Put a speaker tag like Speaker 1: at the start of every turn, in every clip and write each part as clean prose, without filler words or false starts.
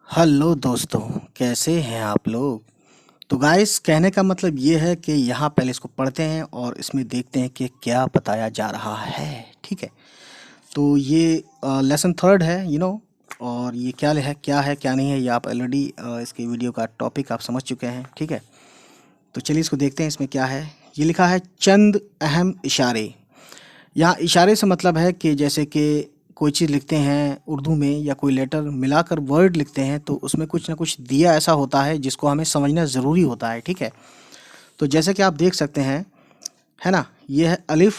Speaker 1: Hello दोस्तों, कैसे हैं आप लोग। तो गाइस, कहने का मतलब ये है कि यहाँ पहले इसको पढ़ते हैं और इसमें देखते हैं कि क्या बताया जा रहा है। ठीक है। तो ये लेसन थर्ड है और ये क्या है क्या नहीं है, ये आप ऑलरेडी इसके वीडियो का टॉपिक आप समझ चुके हैं। ठीक है। तो चलिए इसको देखते हैं इसमें क्या है। ये लिखा है चंद अहम इशारे। यहाँ इशारे से मतलब है कि जैसे कि कोई चीज़ लिखते हैं उर्दू में या कोई लेटर मिलाकर वर्ड लिखते हैं तो उसमें कुछ ना कुछ दिया ऐसा होता है जिसको हमें समझना ज़रूरी होता है। ठीक है। तो जैसे कि आप देख सकते हैं, है ना, ये है अलिफ,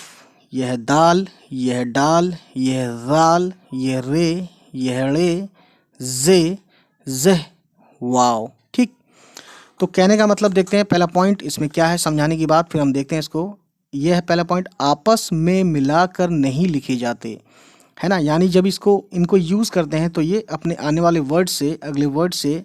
Speaker 1: ये है दाल, ये है डाल, ये है जाल, ये है रे, ये है रे, जे, जह, वाव। ठीक। तो कहने का मतलब देखते हैं पहला पॉइंट इसमें क्या है समझाने की बात, फिर हम देखते हैं इसको। यह है पहला पॉइंट, आपस में मिलाकर नहीं लिखे जाते, है ना। यानी जब इसको इनको यूज़ करते हैं तो ये अपने आने वाले वर्ड से अगले वर्ड से,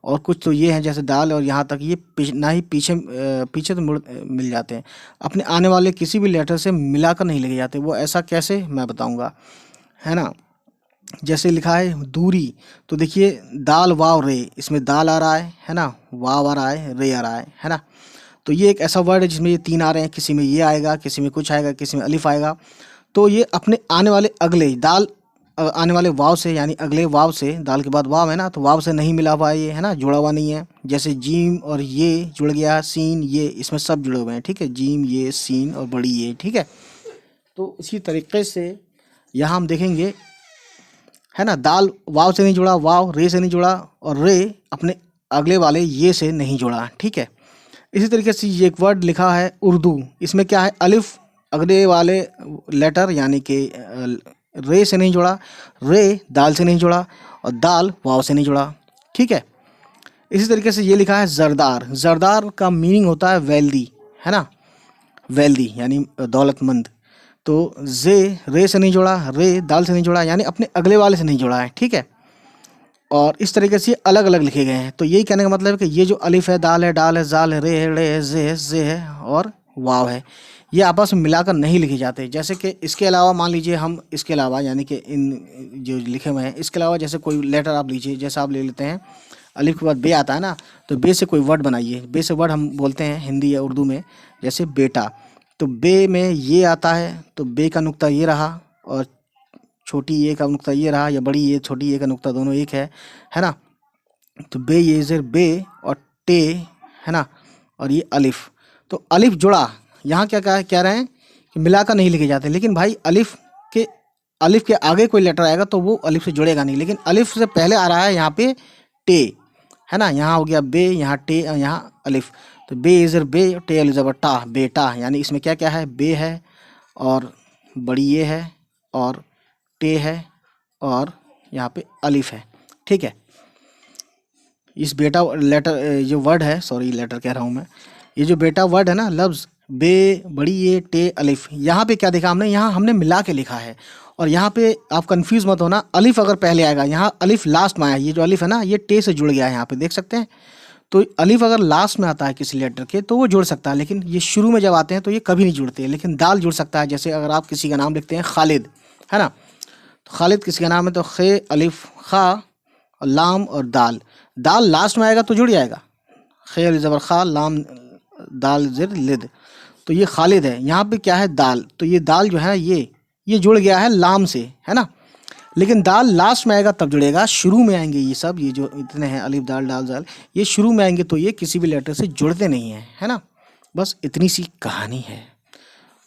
Speaker 1: और कुछ तो ये हैं जैसे दाल और यहाँ तक ये ना ही पीछे तो मिल जाते हैं, अपने आने वाले किसी भी लेटर से मिलाकर नहीं लिखे जाते। वो ऐसा कैसे मैं बताऊंगा, है ना। जैसे लिखा है दूरी, तो देखिए दाल वाव रे, इसमें दाल आ रहा है ना, वाव आ रहा है, रे आ रहा है ना। तो ये एक ऐसा वर्ड है जिसमें ये तीन आ रहे हैं, किसी में ये आएगा, किसी में कुछ आएगा, किसी में अलिफ आएगा। तो ये अपने आने वाले अगले दाल आने वाले वाव से, यानी अगले वाव से, दाल के बाद वाव है ना, तो वाव से नहीं मिला हुआ है ये, है ना, जुड़ा हुआ नहीं है। जैसे जीम और ये जुड़ गया, सीन ये, इसमें सब जुड़े हुए हैं। ठीक है, जीम ये, सीन और बड़ी ये। ठीक है। तो इसी तरीके से यहाँ हम देखेंगे, है ना, दाल वाव से नहीं जुड़ा, वाव रे से नहीं जुड़ा, और रे अपने अगले वाले ये से नहीं जुड़ा। ठीक है। इसी तरीके से ये एक वर्ड लिखा है उर्दू, इसमें क्या है, अलिफ अगले वाले लेटर यानी कि रे से नहीं जुड़ा, रे दाल से नहीं जुड़ा, और दाल वाव से नहीं जुड़ा। ठीक है। इसी तरीके से ये लिखा है जरदार। जरदार का मीनिंग होता है वेल्दी, है ना, वेल्दी यानी दौलतमंद। तो जे रे से नहीं जुड़ा, रे दाल से नहीं जुड़ा, यानी अपने अगले वाले से नहीं जुड़ा है। ठीक है। और इस तरीके से अलग अलग लिखे गए हैं। तो यही कहने का मतलब है कि ये जो अलिफ है, दाल है, डाल है, जाल है, रे है, रे है, जे है और वाव है, ये आपस में मिलाकर नहीं लिखे जाते। जैसे कि इसके अलावा मान लीजिए हम इसके अलावा यानी कि इन जो लिखे हुए हैं इसके अलावा जैसे कोई लेटर आप लीजिए, जैसे आप ले लेते हैं अलिफ के बाद बे आता है ना, तो बे से कोई वर्ड बनाइए। बे से वर्ड हम बोलते हैं हिंदी या उर्दू में, जैसे बेटा। तो बे में ये आता है, तो बे का नुक्ता ये रहा, और छोटी ए का नुक्ता ये रहा, या बड़ी ए छोटी ए का नुक्ता दोनों एक है ना। तो बे ये ज़ेर बे, और टे, है ना, और ये अलिफ। तो अलिफ जुड़ा, यहाँ क्या कह रहे हैं कि मिलाकर नहीं लिखे जाते। लेकिन भाई अलिफ के आगे कोई लेटर आएगा तो वो अलिफ से जुड़ेगा नहीं, लेकिन अलिफ से पहले आ रहा है यहाँ पे टे, है ना। यहाँ हो गया बे, यहाँ टे और यहाँ अलिफ। तो बे इज़र बे, टे अल ज़बर टा, बेटा। यानी इसमें क्या क्या है, बे है और बड़ी ये है और टे है और यहाँ पे अलिफ है। ठीक है। इस बेटा लेटर जो वर्ड है, सॉरी लेटर कह रहा हूँ मैं, ये जो बेटा वर्ड है ना, लफ्ज़ बे बड़ी ये टे अलिफ, यहाँ पे क्या देखा हमने, यहाँ हमने मिला के लिखा है। और यहाँ पे आप कंफ्यूज मत होना, अलिफ अगर पहले आएगा, यहाँ अलिफ लास्ट में आया, ये जो अलिफ है ना ये टे से जुड़ गया है, यहाँ पे देख सकते हैं। तो अलिफ अगर लास्ट में आता है किसी लेटर के तो वो जुड़ सकता है, लेकिन ये शुरू में जब आते हैं तो ये कभी नहीं जुड़ते। लेकिन दाल जुड़ सकता है, जैसे अगर आप किसी का नाम लिखते हैं खालिद, है ना, तो खालिद किसी का नाम है, तो खे अलिफ खा और लाम और दाल, दाल लास्ट में आएगा तो जुड़ जाएगा, खे अलिफ ज़बर खा, लाम दाल ज़िर लिद। तो ये खालिद है, यहाँ पे क्या है दाल, तो ये दाल जो है ना ये जुड़ गया है लाम से, है ना। लेकिन दाल लास्ट में आएगा तब जुड़ेगा, शुरू में आएंगे ये सब, ये जो इतने हैं अलिफ दाल डाल दाल, ये शुरू में आएंगे तो ये किसी भी लेटर से जुड़ते नहीं हैं, है ना। बस इतनी सी कहानी है।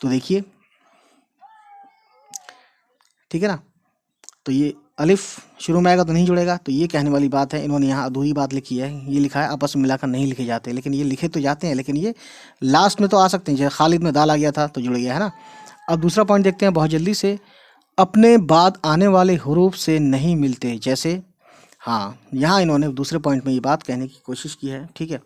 Speaker 1: तो देखिए, ठीक है ना। तो ये अलिफ शुरू में आएगा तो नहीं जुड़ेगा, तो ये कहने वाली बात है। इन्होंने यहाँ अधूरी बात लिखी है, ये लिखा है आपस में मिलाकर नहीं लिखे जाते, लेकिन ये लिखे तो जाते हैं, लेकिन ये लास्ट में तो आ सकते हैं। जैसे खालिद में दाल आ गया था तो जुड़ गया, है ना। अब दूसरा पॉइंट देखते हैं बहुत जल्दी से, अपने बाद आने वाले हरूफ से नहीं मिलते। जैसे हाँ, यहाँ इन्होंने दूसरे पॉइंट में ये बात कहने की कोशिश की है। ठीक है।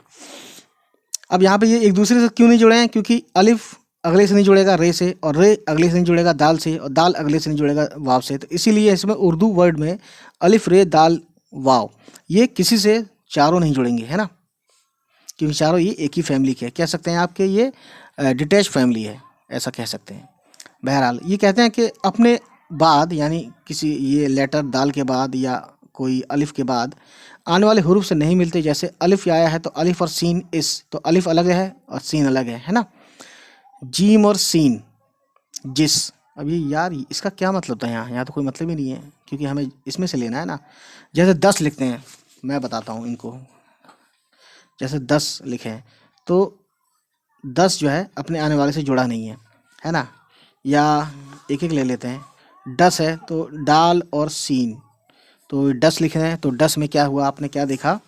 Speaker 1: अब यहाँ पे ये एक दूसरे से क्यों नहीं जुड़े हैं, क्योंकि अलिफ अगले से नहीं जुड़ेगा रे से, और रे अगले से नहीं जुड़ेगा दाल से, और दाल अगले से नहीं जुड़ेगा वाव से। तो इसीलिए इसमें उर्दू वर्ड में अलिफ रे दाल वाव ये किसी से चारों नहीं जुड़ेंगे, है ना, क्योंकि चारों ये एक ही फैमिली के कह सकते हैं आपके, ये डिटैच फैमिली है, ऐसा कह सकते हैं। बहरहाल ये कहते हैं कि अपने बाद यानी किसी ये लेटर दाल के बाद या कोई अलिफ के बाद आने वाले हुरूफ से नहीं मिलते, जैसे अलिफ आया है तो अलिफ और सीन इस, तो अलिफ अलग है और सीन अलग है ना। जीम और सीन जिस, अभी यार इसका क्या मतलब था, यहाँ तो कोई मतलब ही नहीं है क्योंकि हमें इसमें से लेना है ना। जैसे 10 लिखते हैं, मैं बताता हूँ इनको, जैसे 10 लिखे हैं तो 10 जो है अपने आने वाले से जुड़ा नहीं है ना। या एक एक ले लेते हैं, 10 है तो डाल और सीन, तो 10 लिख रहे हैं तो 10 में क्या हुआ, आपने क्या देखा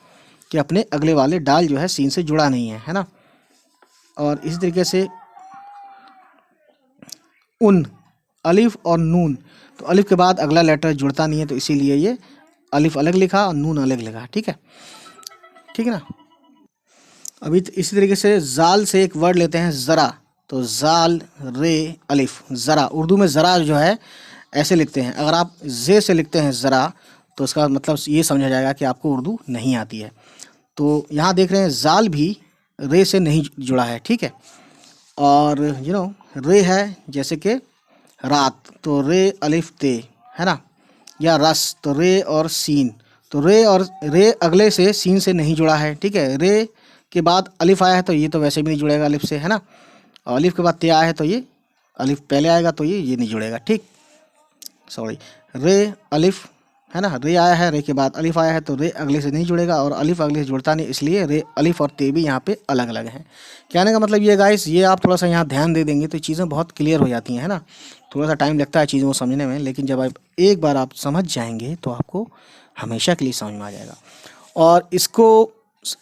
Speaker 1: कि अपने अगले वाले डाल जो है सीन से जुड़ा नहीं है ना। और इसी तरीके से उन, अलिफ और नून, तो अलिफ के बाद अगला लेटर जुड़ता नहीं है तो इसीलिए ये अलिफ अलग लिखा और नून अलग लिखा। ठीक है ना। अभी तो इसी तरीके से जाल से एक वर्ड लेते हैं ज़रा, तो जाल रे अलिफ ज़रा, उर्दू में ज़रा जो है ऐसे लिखते हैं। अगर आप जे से लिखते हैं ज़रा तो इसका मतलब ये समझा जाएगा कि आपको उर्दू नहीं आती है। तो यहाँ देख रहे हैं जाल भी रे से नहीं जुड़ा है। ठीक है। और रे है जैसे कि रात, तो रे अलिफ ते है ना। या रस, तो रे और सीन, तो रे और रे अगले से सीन से नहीं जुड़ा है। ठीक है। रे के बाद अलिफ आया है तो ये तो वैसे भी नहीं जुड़ेगा अलिफ से, है ना। और अलिफ के बाद ते आया है तो ये अलिफ पहले आएगा तो ये नहीं जुड़ेगा। ठीक, सॉरी, रे अलिफ है ना, रे आया है, रे के बाद अलिफ आया है तो रे अगले से नहीं जुड़ेगा और अलिफ अगले से जुड़ता नहीं, इसलिए रे अलिफ और ते भी यहाँ पे अलग अलग हैं। कहने का मतलब ये गाइस, ये आप थोड़ा सा यहाँ ध्यान दे देंगे तो चीज़ें बहुत क्लियर हो जाती हैं, है ना। थोड़ा सा टाइम लगता है चीज़ों को समझने में, लेकिन जब आप एक बार आप समझ जाएंगे तो आपको हमेशा के लिए समझ में आ जाएगा। और इसको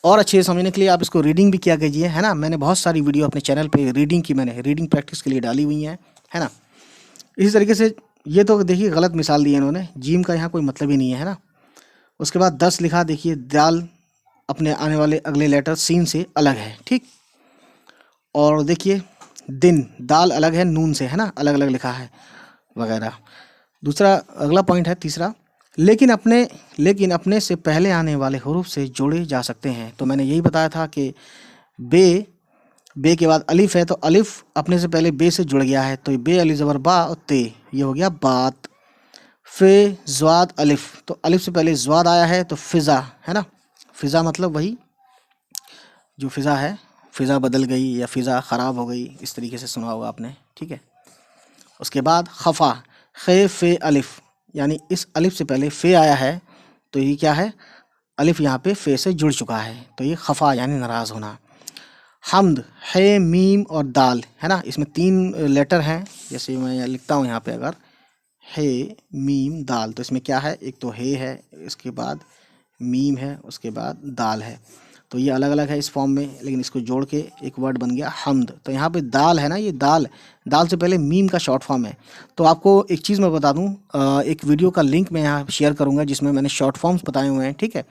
Speaker 1: और अच्छे से समझने के लिए आप इसको रीडिंग भी किया कीजिए, है ना। मैंने बहुत सारी वीडियो अपने चैनल पे रीडिंग की, मैंने रीडिंग प्रैक्टिस के लिए डाली हुई है ना। इसी तरीके से ये तो देखिए गलत मिसाल दी है इन्होंने, जीम का यहाँ कोई मतलब ही नहीं है ना। उसके बाद 10 लिखा, देखिए दाल अपने आने वाले अगले लेटर सीन से अलग है। ठीक, और देखिए दिन, दाल अलग है नून से, है ना, अलग अलग लिखा है वगैरह। दूसरा अगला पॉइंट है तीसरा, लेकिन अपने से पहले आने वाले हुरूफ से जोड़े जा सकते हैं। तो मैंने यही बताया था कि बे के बाद अलिफ है तो अलिफ अपने से पहले बे से जुड़ गया है तो बे अली ज़बर बा और ते, ये हो गया बात। फे ज़्वाद अलिफ, तो अलिफ से पहले ज़्वाद आया है तो फ़िज़ा, है ना। फ़िज़ा मतलब वही जो फ़िज़ा है, फ़िज़ा बदल गई या फ़िज़ा ख़राब हो गई, इस तरीके से सुना होगा आपने। ठीक है। उसके बाद खफ़ा, खे फ़े अलिफ, यानी इस अलिफ से पहले फ़े आया है तो ये क्या है, अलिफ यहाँ पे फ़े से जुड़ चुका है तो ये खफ़ा यानी नाराज़ होना। हम्द, है मीम और दाल, है ना, इसमें 3 लेटर हैं। जैसे मैं लिखता हूँ यहाँ पे, अगर है मीम दाल, तो इसमें क्या है, एक तो है, इसके बाद मीम है, उसके बाद दाल है, तो ये अलग अलग है इस फॉर्म में, लेकिन इसको जोड़ के एक वर्ड बन गया हम्द। तो यहाँ पे दाल है ना, ये दाल से पहले मीम का शॉर्ट फॉर्म है। तो आपको एक चीज़ मैं बता दूँ, एक वीडियो का लिंक मैं यहाँ शेयर करूँगा जिसमें मैंने शॉर्ट फॉर्म्स बताए हुए हैं। ठीक है,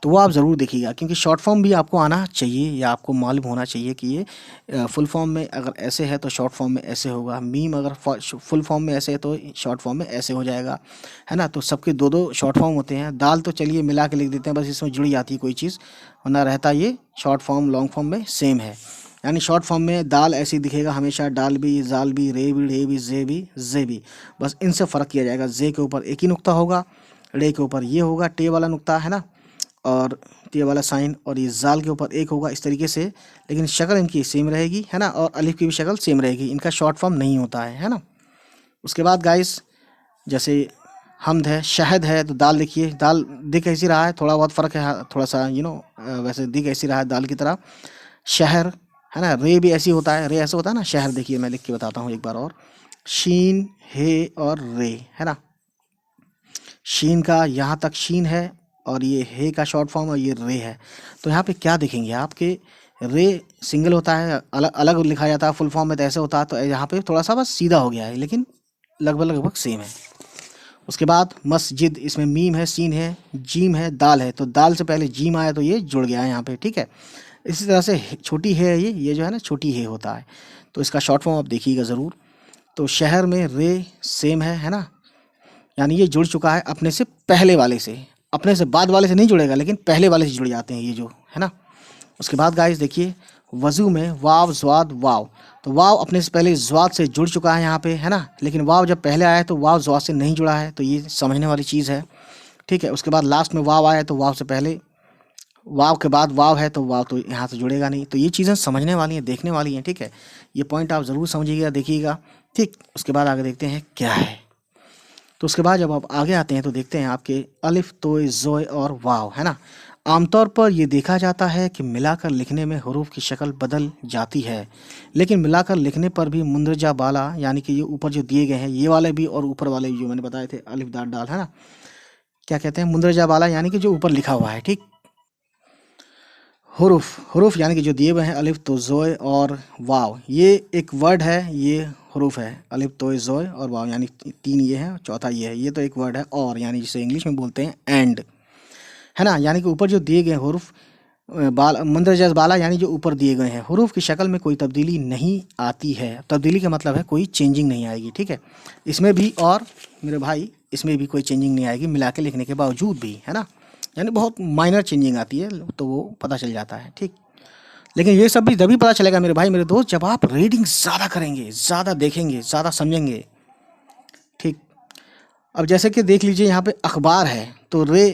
Speaker 1: तो वो आप ज़रूर देखिएगा, क्योंकि शॉर्ट फॉर्म भी आपको आना चाहिए या आपको मालूम होना चाहिए कि ये फुल फॉर्म में अगर ऐसे है तो शॉर्ट फॉर्म में ऐसे होगा, मीम अगर फुल फॉर्म में ऐसे है तो शॉर्ट फॉर्म में ऐसे हो जाएगा, है ना। तो सबके 2-2 शॉर्ट फॉर्म होते हैं। दाल तो चलिए मिला के लिख देते हैं, बस इसमें जुड़ जाती है कोई चीज़, वरना रहता ये शॉर्ट फॉर्म लॉन्ग फॉर्म में सेम है। यानी शॉर्ट फॉर्म में दाल ऐसी दिखेगा हमेशा, डाल भी, जाल भी, रे भी, ढे भी, जे भी, बस इनसे फ़र्क किया जाएगा। जे के ऊपर एक ही नुक्ता होगा, रे के ऊपर ये होगा टे वाला नुक्ता, है ना, और ते वाला साइन, और ये जाल के ऊपर एक होगा, इस तरीके से। लेकिन शक्ल इनकी सेम रहेगी, है ना, और अलिफ की भी शक्ल सेम रहेगी, इनका शॉर्ट फॉर्म नहीं होता है ना। उसके बाद गाइस, जैसे हमद है, शहद है, तो दाल देखिए, दाल दिख ऐसी रहा है, थोड़ा बहुत फ़र्क है, थोड़ा सा वैसे दिख ऐसी रहा है दाल की तरह। शहर है ना, रे भी ऐसी होता है, रे ऐसा होता है ना शहर, देखिए मैं लिख के बताता हूँ एक बार और, शीन हे और रे, है ना। शीन का यहाँ तक शीन है और ये हे का शॉर्ट फॉर्म और ये रे है। तो यहाँ पे क्या देखेंगे आपके, रे सिंगल होता है, अलग अलग लिखा जाता है, फुल फॉर्म में तो ऐसे होता है, तो यहाँ पे थोड़ा सा बस सीधा हो गया है, लेकिन लगभग सेम है। उसके बाद मस्जिद, इसमें मीम है, सीन है, जीम है, दाल है, तो दाल से पहले जीम आया तो ये जुड़ गया है यहाँ पे। ठीक है। इसी तरह से छोटी है, ये जो है ना छोटी है होता है, तो इसका शॉर्ट फॉर्म आप देखिएगा ज़रूर। तो शहर में रे सेम है ना, यानी ये जुड़ चुका है अपने से पहले वाले से, अपने से बाद वाले से नहीं जुड़ेगा, लेकिन पहले वाले से जुड़ जाते हैं ये जो है ना। उसके बाद गाइस देखिए, वज़ू में वाव ज़्वाद वाव, तो वाव अपने से पहले ज़्वाद से जुड़ चुका है यहाँ पे, है ना, लेकिन वाव जब पहले आया है तो वाव ज़्वाद से नहीं जुड़ा है, तो ये समझने वाली चीज़ है। ठीक है। उसके बाद लास्ट में वाव आया तो वाव से पहले, वाव के बाद वाव है तो वाव तो यहाँ से जुड़ेगा नहीं। तो ये चीज़ें समझने वाली हैं, देखने वाली हैं, ठीक है। ये पॉइंट आप ज़रूर समझिएगा, देखिएगा, ठीक। उसके बाद आगे देखते हैं क्या है। तो उसके बाद जब आप आगे आते हैं तो देखते हैं आपके अलिफ, तोय, जोय और वाव, है ना। आमतौर पर ये देखा जाता है कि मिलाकर लिखने में हरूफ की शक्ल बदल जाती है, लेकिन मिलाकर लिखने पर भी मुंदरजा बाला, यानी कि ये ऊपर जो दिए गए हैं ये वाले भी और ऊपर वाले भी जो मैंने बताए थे अलिफ दाल डाल, है ना, क्या कहते हैं, मुंदरजा बाला, यानी कि जो ऊपर लिखा हुआ है, ठीक। हुरूफ, हुरूफ यानी कि जो दिए हुए हैं अलिफ, तो, जोय और वाव, ये एक वर्ड है, ये हुरूफ है, अलिफ, तोय, जोय और वाव, यानी तीन ये है, चौथा ये है, ये तो एक वर्ड है, और यानी जिसे इंग्लिश में बोलते हैं एंड, है ना। यानी कि ऊपर जो दिए गए हुरूफ बाल मंदरजा बाला, यानी जो ऊपर दिए गए हैं हुरूफ की शक्ल में कोई तब्दीली नहीं आती है। तब्दीली का मतलब है कोई चेंजिंग नहीं आएगी, ठीक है। इसमें भी, और मेरे भाई इसमें भी कोई चेंजिंग नहीं आएगी मिला के लिखने के बावजूद भी, है ना। यानी बहुत माइनर चेंजिंग आती है तो वो पता चल जाता है, ठीक। लेकिन ये सब भी तभी पता चलेगा मेरे भाई मेरे दोस्त, जब आप रीडिंग ज़्यादा करेंगे, ज़्यादा देखेंगे, ज़्यादा समझेंगे, ठीक। अब जैसे कि देख लीजिए यहाँ पे अखबार है तो रे,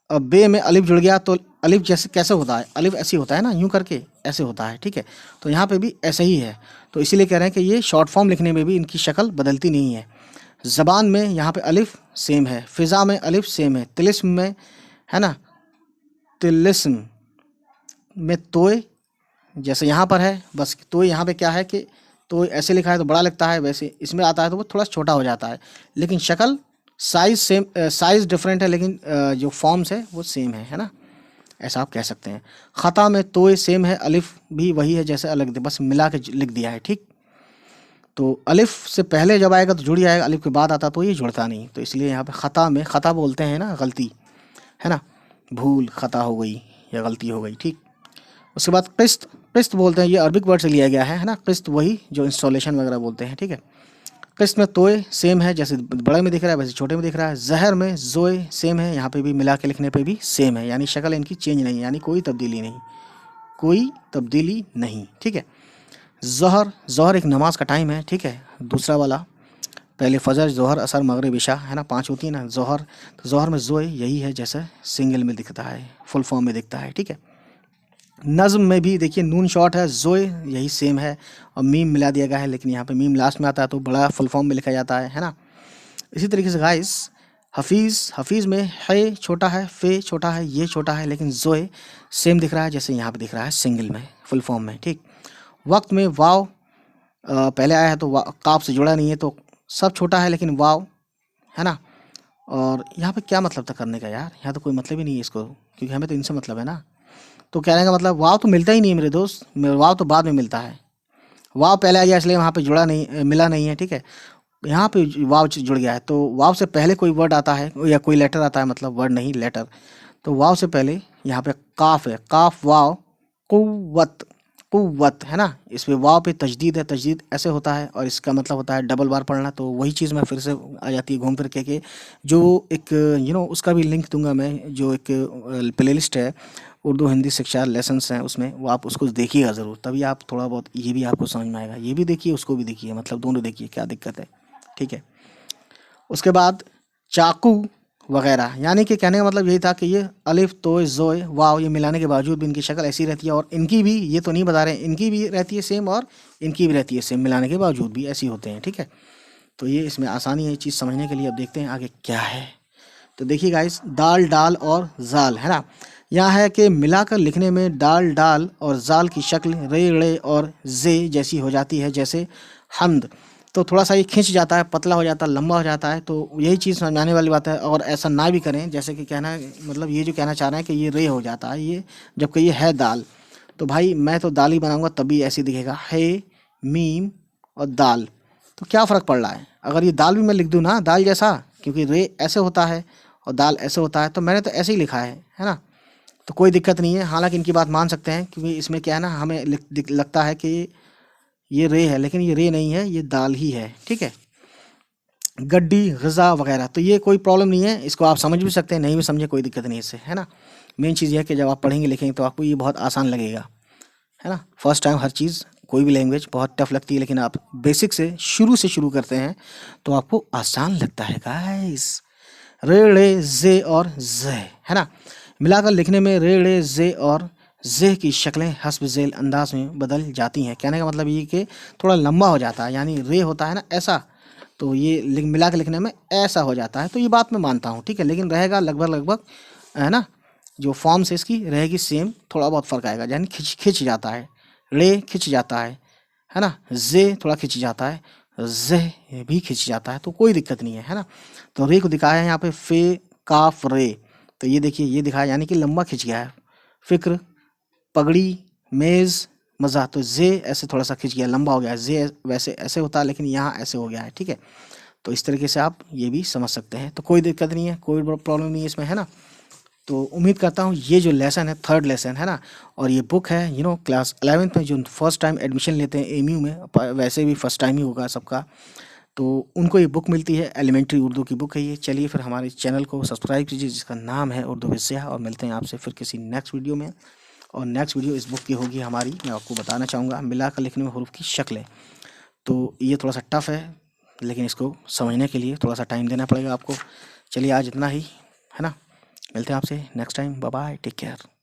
Speaker 1: अब बे में अलिफ जुड़ गया तो अलिफ जैसे कैसे होता है, अलिफ ऐसे होता है ना, यूं करके ऐसे होता है, ठीक है। तो यहाँ पे भी ऐसे ही है, तो इसीलिए कह रहे हैं कि ये शॉर्ट फॉर्म लिखने में भी इनकी शक्ल बदलती नहीं है। ज़बान में यहाँ पे अलिफ सेम है, फ़िज़ा में अलिफ सेम है, तिलिस्म में, है ना, तिलिस्म में तोय जैसे यहाँ पर है, बस तोय यहाँ पे क्या है कि तोय ऐसे लिखा है तो बड़ा लगता है, वैसे इसमें आता है तो वो थोड़ा छोटा हो जाता है, लेकिन शक्ल साइज सेम, साइज डिफरेंट है, लेकिन जो फॉर्म्स है वो सेम है ना, ऐसा आप कह सकते हैं। ख़ता में तोय सेम है, अलिफ भी वही है जैसे अलग, बस मिला के लिख दिया है, ठीक। तो अलिफ से पहले जब आएगा तो जुड़ जाएगा, अलिफ के बाद आता तो ये जुड़ता नहीं, तो इसलिए यहाँ पे ख़ता में, ख़ता बोलते हैं ना गलती, है ना, भूल, ख़ता हो गई या गलती हो गई, ठीक। उसके बाद किस्त, किस्त बोलते हैं, ये अरबिक वर्ड से लिया गया है ना, किस्त वही जो इंस्टॉलेशन वगैरह बोलते हैं, ठीक है। किस्त में तोय सेम है, जैसे बड़े में दिख रहा है वैसे छोटे में दिख रहा है। जहर में जोय सेम है, यहाँ पे भी मिला के लिखने पे भी सेम है, यानी शक्ल इनकी चेंज नहीं है, यानी कोई तब्दीली नहीं, कोई तब्दीली नहीं, ठीक है। ज़ोहर, ज़ोहर एक नमाज का टाइम है, ठीक है। दूसरा वाला, पहले फजर, जोहर, असर, मगरिब, इशा, है ना, 5 होती है ना जोहर, तो जोहर में जोय यही है जैसे सिंगल में दिखता है, फुल फॉर्म में दिखता है, ठीक है। नज़्म में भी देखिए नून शॉर्ट है, जोय यही सेम है, और मीम मिला दिया गया है, लेकिन यहाँ पे मीम लास्ट में आता है तो बड़ा फुल फॉर्म में लिखा जाता है ना। इसी तरीके से गाइस हफीज़, हफीज़ में है छोटा है, फे छोटा है, ये छोटा है, लेकिन जोय सेम दिख रहा है जैसे यहाँ पे दिख रहा है सिंगल में, फुल फॉर्म में, ठीक। वक्त में वाव पहले आया है तो काफ से जुड़ा नहीं है तो सब छोटा है, लेकिन वाव, है ना। और यहाँ पे क्या मतलब था करने का यार, यहाँ तो कोई मतलब ही नहीं है इसको, क्योंकि हमें तो इनसे मतलब है ना। तो कहने का मतलब वाव तो मिलता ही नहीं है मेरे दोस्त, वाव तो बाद में मिलता है, वाव पहले आ गया इसलिए वहाँ पे जुड़ा नहीं, मिला नहीं है, ठीक है। यहाँ पे वाव जुड़ गया है तो वाव से पहले कोई वर्ड आता है या कोई लेटर आता है, मतलब वर्ड नहीं लेटर, तो वाव से पहले यहाँ पे काफ है, काफ वाव, कुव्वत, कुव्वत, है ना। इसमें वाव पे तजदीद है, तजदीद ऐसे होता है और इसका मतलब होता है डबल बार पढ़ना, तो वही चीज़ मैं फिर से आ जाती है घूम फिर के जो एक उसका भी लिंक दूंगा मैं, जो एक प्लेलिस्ट है उर्दू हिंदी शिक्षा लेसन्स हैं उसमें, वो आप उसको देखिएगा ज़रूर, तभी आप थोड़ा बहुत ये भी आपको समझ में आएगा, ये भी देखिए उसको भी देखिए, मतलब दोनों देखिए क्या दिक्कत है, ठीक है। उसके बाद चाकू वगैरह, यानी कि कहने का मतलब यही था कि ये अलिफ, तोय, जोय, वाव, ये मिलाने के बावजूद भी इनकी शक्ल ऐसी रहती है, और इनकी भी, ये तो नहीं बता रहे हैं, इनकी भी रहती है सेम और इनकी भी रहती है सेम, मिलाने के बावजूद भी ऐसी होते हैं, ठीक है। तो ये इसमें आसानी है ये चीज़ समझने के लिए। अब देखते हैं आगे क्या है। तो देखिए गाइस, दाल, डाल और जाल, है ना। यहाँ है कि मिलाकर लिखने में दाल, डाल और जाल की शक्ल रे, रे और जे जैसी हो जाती है, जैसे हमद, तो थोड़ा सा ये खिंच जाता है, पतला हो जाता है, लंबा हो जाता है, तो यही चीज़ समझाने वाली बात है। और ऐसा ना भी करें, जैसे कि कहना मतलब ये जो कहना चाह रहे हैं कि ये रे हो जाता है ये, जबकि ये है दाल, तो भाई मैं तो दाल ही बनाऊंगा तभी ऐसे दिखेगा, है, मीम और दाल, तो क्या फ़र्क पड़ रहा है। अगर ये दाल भी मैं लिख दूँ ना दाल जैसा, क्योंकि रे ऐसे होता है और दाल ऐसे होता है, तो मैंने तो ऐसे ही लिखा है ना, तो कोई दिक्कत नहीं है। हालांकि इनकी बात मान सकते हैं, क्योंकि इसमें क्या है ना, हमें लगता है कि ये रे है, लेकिन ये रे नहीं है, ये दाल ही है, ठीक है। गड्डी, गज़ा वगैरह, तो ये कोई प्रॉब्लम नहीं है, इसको आप समझ भी सकते हैं, नहीं भी समझे कोई दिक्कत नहीं इससे, है ना। मेन चीज़ ये है कि जब आप पढ़ेंगे लिखेंगे तो आपको ये बहुत आसान लगेगा, है ना। फर्स्ट टाइम हर चीज़, कोई भी लैंग्वेज बहुत टफ लगती है, लेकिन आप बेसिक से शुरू करते हैं तो आपको आसान लगता है गाइस। रे रे जे और ज, है ना। मिलाकर लिखने में रे रे जे और जे की शक्लें हस्ब झेल अंदाज में बदल जाती हैं। कहने का मतलब ये कि थोड़ा लंबा हो जाता है, यानी रे होता है ना ऐसा, तो ये मिला के लिखने में ऐसा हो जाता है। तो ये बात मैं मानता हूँ, ठीक है, लेकिन रहेगा लगभग लगभग, है ना। जो फॉर्म से इसकी रहेगी सेम, थोड़ा बहुत फर्क आएगा, यानी खिंच जाता है, रे खिंच जाता है ना, जे थोड़ा खिंच जाता है, जे भी खिंच जाता है, तो कोई दिक्कत नहीं है ना। तो रे को दिखाया है यहाँ पे फे काफ रे, तो ये देखिए ये दिखाया यानी कि लंबा खिंच गया है। फिक्र, पगड़ी, मेज़, मज़ा, तो जे ऐसे थोड़ा सा खिंच गया, लंबा हो गया है। जे वैसे ऐसे होता है, लेकिन यहाँ ऐसे हो गया है, ठीक है। तो इस तरीके से आप ये भी समझ सकते हैं, तो कोई दिक्कत नहीं है, कोई प्रॉब्लम नहीं है इसमें, है ना। तो उम्मीद करता हूँ ये जो लेसन है, थर्ड लेसन है ना, और ये बुक है क्लास 11th में जो फर्स्ट टाइम एडमिशन लेते हैं एमयू में, वैसे भी फर्स्ट टाइम ही होगा सबका, तो उनको ये बुक मिलती है, एलिमेंट्री उर्दू की बुक है ये। चलिए फिर हमारे चैनल को सब्सक्राइब कीजिए जिसका नाम है उर्दू विषय, और मिलते हैं आपसे फिर किसी नेक्स्ट वीडियो में। और नेक्स्ट वीडियो इस बुक की होगी हमारी, मैं आपको बताना चाहूँगा मिलाकर लिखने में हरूफ की शक्लें। तो ये थोड़ा सा टफ है, लेकिन इसको समझने के लिए थोड़ा सा टाइम देना पड़ेगा आपको। चलिए आज इतना ही, है ना। मिलते हैं आपसे next time, bye bye, take care.